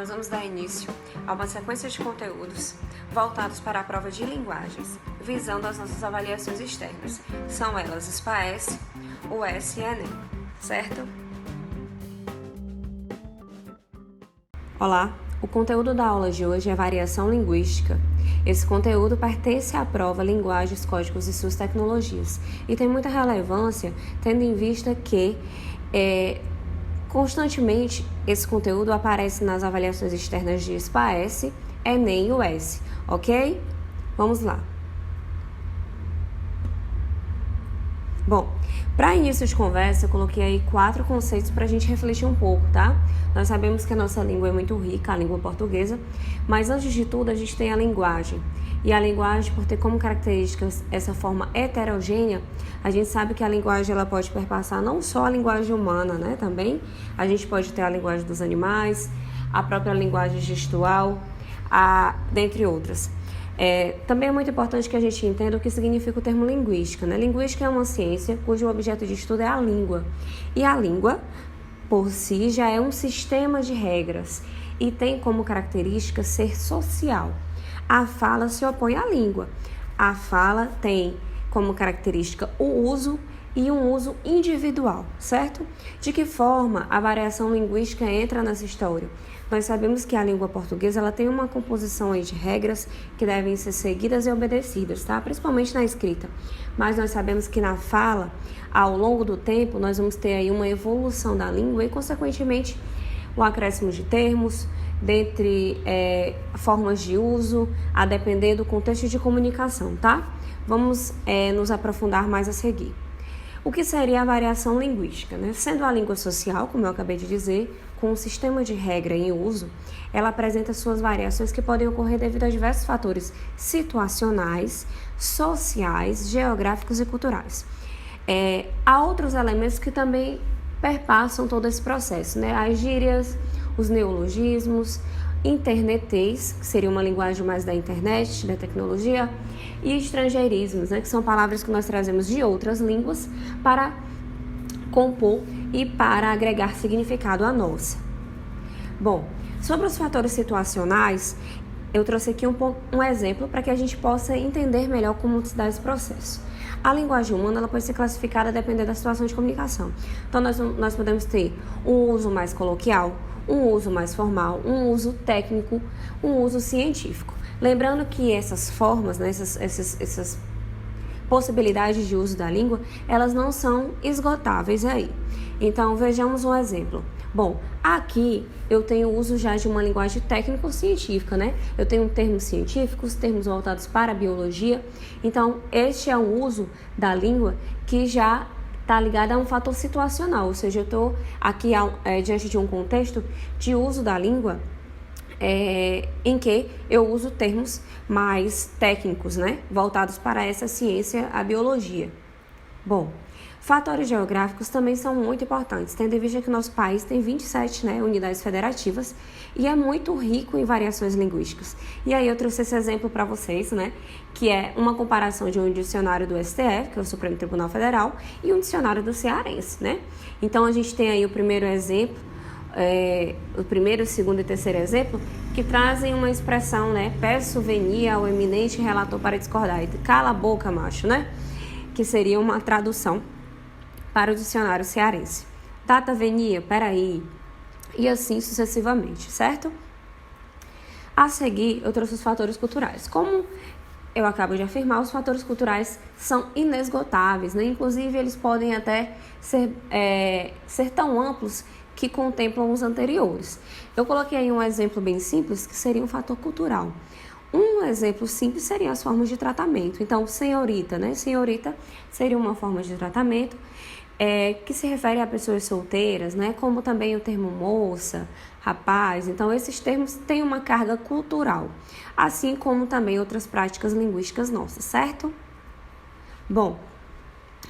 nós vamos dar início a uma sequência de conteúdos voltados para a prova de linguagens, visando as nossas avaliações externas. São elas o SPAES, o S e Enem, certo? Olá, o conteúdo da aula de hoje é variação linguística. Esse conteúdo pertence à prova Linguagens, Códigos e suas tecnologias e tem muita relevância, tendo em vista que constantemente esse conteúdo aparece nas avaliações externas de SPAES, Enem e UES, ok? Vamos lá. Bom, para início de conversa, eu coloquei aí 4 conceitos para a gente refletir um pouco, tá? Nós sabemos que a nossa língua é muito rica, a língua portuguesa, mas antes de tudo a gente tem a linguagem. E a linguagem, por ter como características essa forma heterogênea, a gente sabe que a linguagem ela pode perpassar não só a linguagem humana, né? Também a gente pode ter a linguagem dos animais, a própria linguagem gestual, dentre outras. Também é muito importante que a gente entenda o que significa o termo linguística, né? Linguística é uma ciência cujo objeto de estudo é a língua. E a língua, por si, já é um sistema de regras e tem como característica ser social. A fala se opõe à língua. A fala tem como característica o uso e um uso individual, certo? De que forma a variação linguística entra nessa história? Nós sabemos que a língua portuguesa ela tem uma composição aí de regras que devem ser seguidas e obedecidas, tá? Principalmente na escrita. Mas nós sabemos que na fala, ao longo do tempo, nós vamos ter aí uma evolução da língua e, consequentemente, o acréscimo de termos, dentre formas de uso, a depender do contexto de comunicação, tá? Vamos nos aprofundar mais a seguir. O que seria a variação linguística, né? Sendo a língua social, como eu acabei de dizer, com um sistema de regra em uso, ela apresenta suas variações que podem ocorrer devido a diversos fatores situacionais, sociais, geográficos e culturais. Há outros elementos que também perpassam todo esse processo, né? As gírias, os neologismos, internetês, que seria uma linguagem mais da internet, da tecnologia, e estrangeirismos, né? Que são palavras que nós trazemos de outras línguas para compor e para agregar significado à nossa. Bom, sobre os fatores situacionais, eu trouxe aqui um exemplo para que a gente possa entender melhor como se dá esse processo. A linguagem humana ela pode ser classificada dependendo da situação de comunicação. Então, nós podemos ter um uso mais coloquial, um uso mais formal, um uso técnico, um uso científico. Lembrando que essas formas, né, essas possibilidades de uso da língua, elas não são esgotáveis aí. Então, vejamos um exemplo. Bom, aqui eu tenho o uso já de uma linguagem técnico-científica, né? Eu tenho termos científicos, termos voltados para a biologia. Então, este é um uso da língua que já está ligado a um fator situacional, ou seja, eu estou aqui diante de um contexto de uso da língua em que eu uso termos mais técnicos, né, voltados para essa ciência, a biologia. Bom, fatores geográficos também são muito importantes, tendo em vista que o nosso país tem 27 unidades federativas e é muito rico em variações linguísticas. E aí eu trouxe esse exemplo para vocês, né, que é uma comparação de um dicionário do STF, que é o Supremo Tribunal Federal, e um dicionário do cearense, né? Então a gente tem aí o primeiro exemplo, o primeiro, segundo e terceiro exemplo, que trazem uma expressão, né? Peço venia ao eminente relator para discordar. E cala a boca, macho, né? Que seria uma tradução para o dicionário cearense. Data venia, peraí. E assim sucessivamente, certo? A seguir, eu trouxe os fatores culturais. Como eu acabo de afirmar, os fatores culturais são inesgotáveis, né? Inclusive, eles podem até ser tão amplos que contemplam os anteriores. Eu coloquei aí um exemplo bem simples, que seria um fator cultural. Um exemplo simples seria as formas de tratamento. Então, senhorita, né? Senhorita seria uma forma de tratamento que se refere a pessoas solteiras, né? Como também o termo moça, rapaz. Então, esses termos têm uma carga cultural, assim como também outras práticas linguísticas nossas, certo? Bom,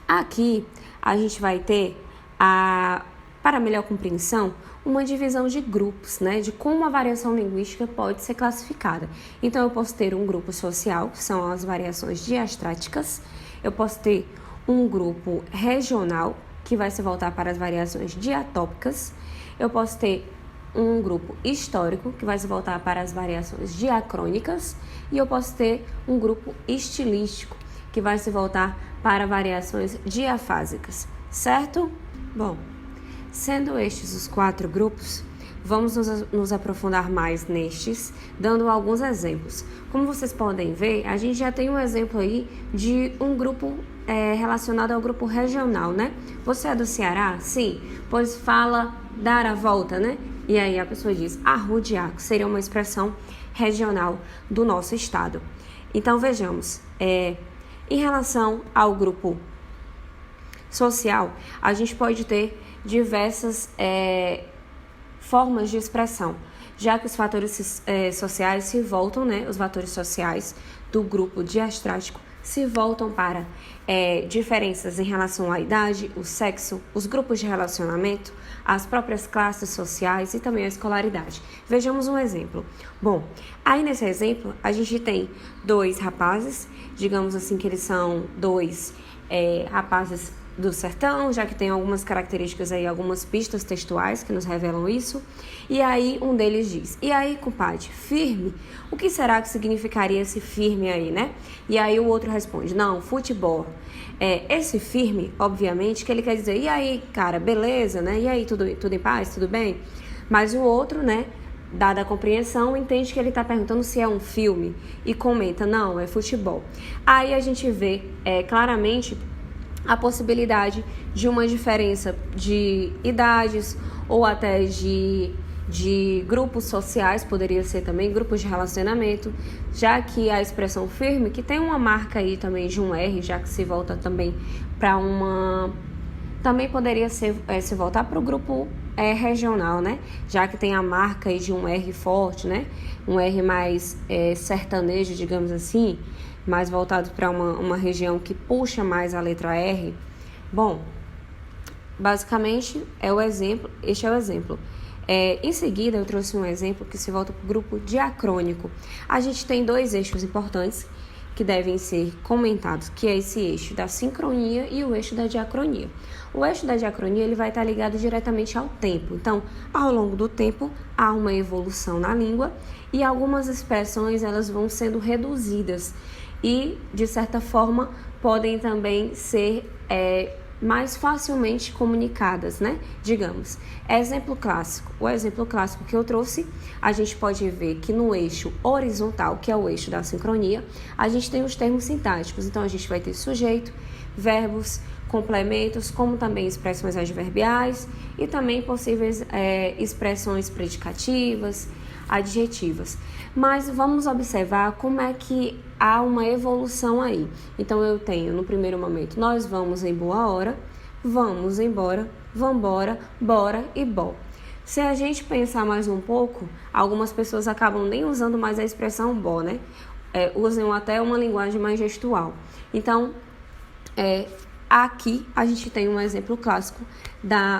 aqui a gente vai ter para melhor compreensão, uma divisão de grupos, né, de como a variação linguística pode ser classificada. Então, eu posso ter um grupo social, que são as variações diastráticas, eu posso ter um grupo regional, que vai se voltar para as variações diatópicas, eu posso ter um grupo histórico, que vai se voltar para as variações diacrônicas, e eu posso ter um grupo estilístico, que vai se voltar para variações diafásicas, certo? Bom, sendo estes os 4 grupos, vamos nos aprofundar mais nestes, dando alguns exemplos. Como vocês podem ver, a gente já tem um exemplo aí de um grupo relacionado ao grupo regional, né? Você é do Ceará? Sim, pois fala dar a volta, né? E aí a pessoa diz arrodear, que seria uma expressão regional do nosso estado. Então vejamos, em relação ao grupo social, a gente pode ter diversas formas de expressão, já que os fatores sociais se voltam, né? Os fatores sociais do grupo diastrático se voltam para diferenças em relação à idade, o sexo, os grupos de relacionamento, as próprias classes sociais e também a escolaridade. Vejamos um exemplo. Bom, aí nesse exemplo a gente tem 2 rapazes, digamos assim que eles são 2 rapazes do sertão, já que tem algumas características aí, algumas pistas textuais que nos revelam isso. E aí um deles diz: e aí, compadre, firme? O que será que significaria esse firme aí, né? E aí o outro responde: não, futebol. Esse firme, obviamente, que ele quer dizer: e aí, cara, beleza, né? E aí, tudo em paz, tudo bem? Mas o outro, né, dada a compreensão, entende que ele está perguntando se é um filme e comenta: não, é futebol. Aí a gente vê claramente a possibilidade de uma diferença de idades ou até de grupos sociais, poderia ser também grupos de relacionamento, já que a expressão firme, que tem uma marca aí também de um R, já que se volta também para uma... Também poderia se voltar para o grupo regional, né? Já que tem a marca aí de um R forte, né? Um R mais sertanejo, digamos assim, mais voltado para uma região que puxa mais a letra R. Bom, basicamente este é o exemplo. Em seguida, eu trouxe um exemplo que se volta para o grupo diacrônico. A gente tem 2 eixos importantes que devem ser comentados, que é esse eixo da sincronia e o eixo da diacronia. O eixo da diacronia ele vai estar ligado diretamente ao tempo. Então, ao longo do tempo, há uma evolução na língua e algumas expressões elas vão sendo reduzidas e, de certa forma, podem também ser mais facilmente comunicadas, né? Digamos, exemplo clássico. O exemplo clássico que eu trouxe, a gente pode ver que no eixo horizontal, que é o eixo da sincronia, a gente tem os termos sintáticos. Então, a gente vai ter sujeito, verbos, complementos, como também expressões adverbiais e também possíveis expressões predicativas, adjetivas. Mas vamos observar como é que há uma evolução aí. Então, eu tenho no primeiro momento, nós vamos em boa hora, vamos embora, vambora, bora e bom. Se a gente pensar mais um pouco, algumas pessoas acabam nem usando mais a expressão bó, né? Usam até uma linguagem mais gestual. Então, aqui a gente tem um exemplo clássico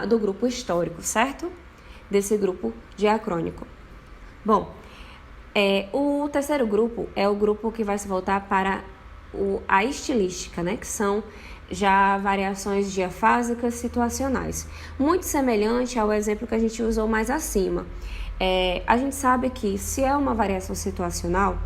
do grupo histórico, certo? Desse grupo diacrônico. Bom, o terceiro grupo é o grupo que vai se voltar para a estilística, né? Que são já variações diafásicas situacionais. Muito semelhante ao exemplo que a gente usou mais acima. A gente sabe que se é uma variação situacional,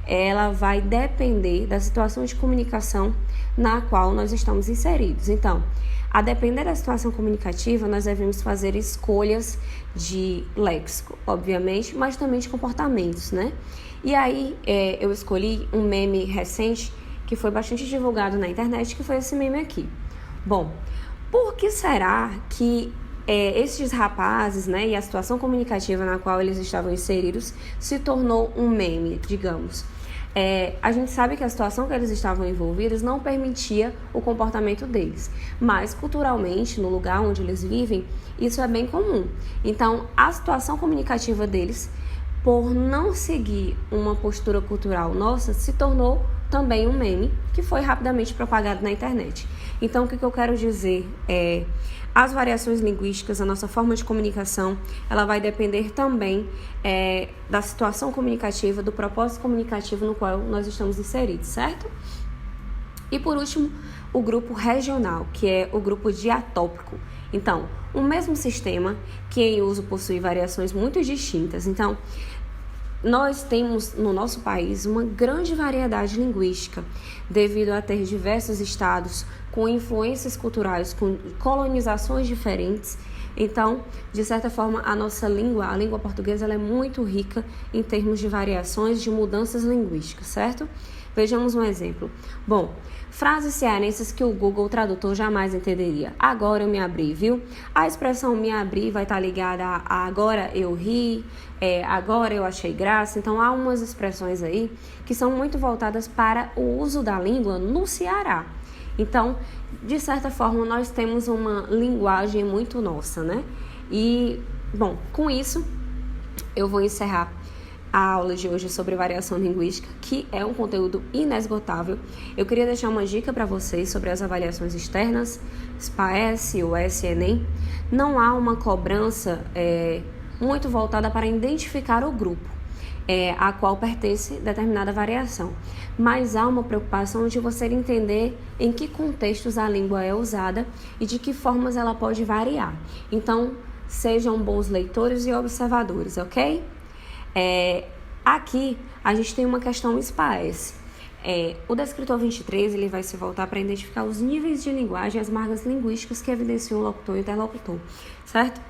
ela vai depender da situação de comunicação na qual nós estamos inseridos. Então, a depender da situação comunicativa, nós devemos fazer escolhas de léxico, obviamente, mas também de comportamentos, né? E aí, eu escolhi um meme recente que foi bastante divulgado na internet, que foi esse meme aqui. Bom, por que será que esses rapazes, né, e a situação comunicativa na qual eles estavam inseridos se tornou um meme, digamos? A gente sabe que a situação que eles estavam envolvidos não permitia o comportamento deles, mas culturalmente, no lugar onde eles vivem, isso é bem comum. Então, a situação comunicativa deles, por não seguir uma postura cultural nossa, se tornou também um meme que foi rapidamente propagado na internet. Então, o que eu quero dizer as variações linguísticas, a nossa forma de comunicação, ela vai depender também da situação comunicativa, do propósito comunicativo no qual nós estamos inseridos, certo? E por último, o grupo regional, que é o grupo diatópico. Então, o mesmo sistema que em uso possui variações muito distintas. Então, nós temos no nosso país uma grande variedade linguística, devido a ter diversos estados com influências culturais, com colonizações diferentes. Então, de certa forma, a nossa língua, a língua portuguesa, ela é muito rica em termos de variações, de mudanças linguísticas, certo? Vejamos um exemplo. Bom, frases cearenses que o Google Tradutor jamais entenderia. Agora eu me abri, viu? A expressão me abri vai estar ligada a agora eu ri, agora eu achei graça. Então, há umas expressões aí que são muito voltadas para o uso da língua no Ceará. Então, de certa forma, nós temos uma linguagem muito nossa, né? E, bom, com isso, eu vou encerrar a aula de hoje sobre variação linguística, que é um conteúdo inesgotável. Eu queria deixar uma dica para vocês sobre as avaliações externas, SPAES, UES e Enem. Não há uma cobrança muito voltada para identificar o grupo a qual pertence determinada variação, mas há uma preocupação de você entender em que contextos a língua é usada e de que formas ela pode variar. Então, sejam bons leitores e observadores, ok? Aqui a gente tem uma questão SPAES. O descritor 23 ele vai se voltar para identificar os níveis de linguagem e as marcas linguísticas que evidenciam o locutor e o interlocutor, certo?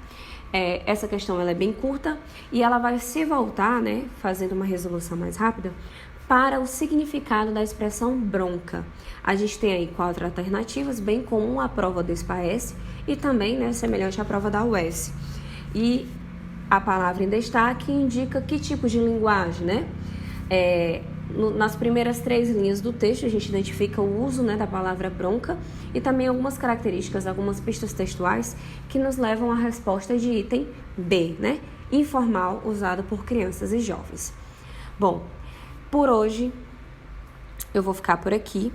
Essa questão ela é bem curta e ela vai se voltar, né, fazendo uma resolução mais rápida, para o significado da expressão bronca. A gente tem aí 4 alternativas, bem comum à prova do SPAES e também, né, semelhante à prova da UES. E a palavra em destaque indica que tipo de linguagem, né? Nas primeiras 3 linhas do texto, a gente identifica o uso, né, da palavra bronca e também algumas características, algumas pistas textuais que nos levam à resposta de item B, né? Informal, usado por crianças e jovens. Bom, por hoje eu vou ficar por aqui.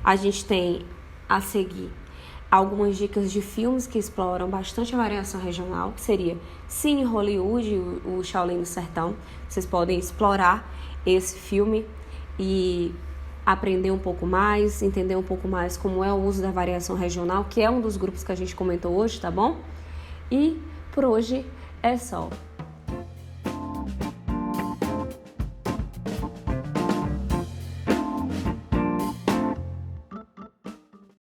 A gente tem a seguir algumas dicas de filmes que exploram bastante a variação regional, que seria Cine Hollywood, o Shaolin do Sertão. Vocês podem explorar esse filme e aprender um pouco mais, entender um pouco mais como é o uso da variação regional, que é um dos grupos que a gente comentou hoje, tá bom? E por hoje é só.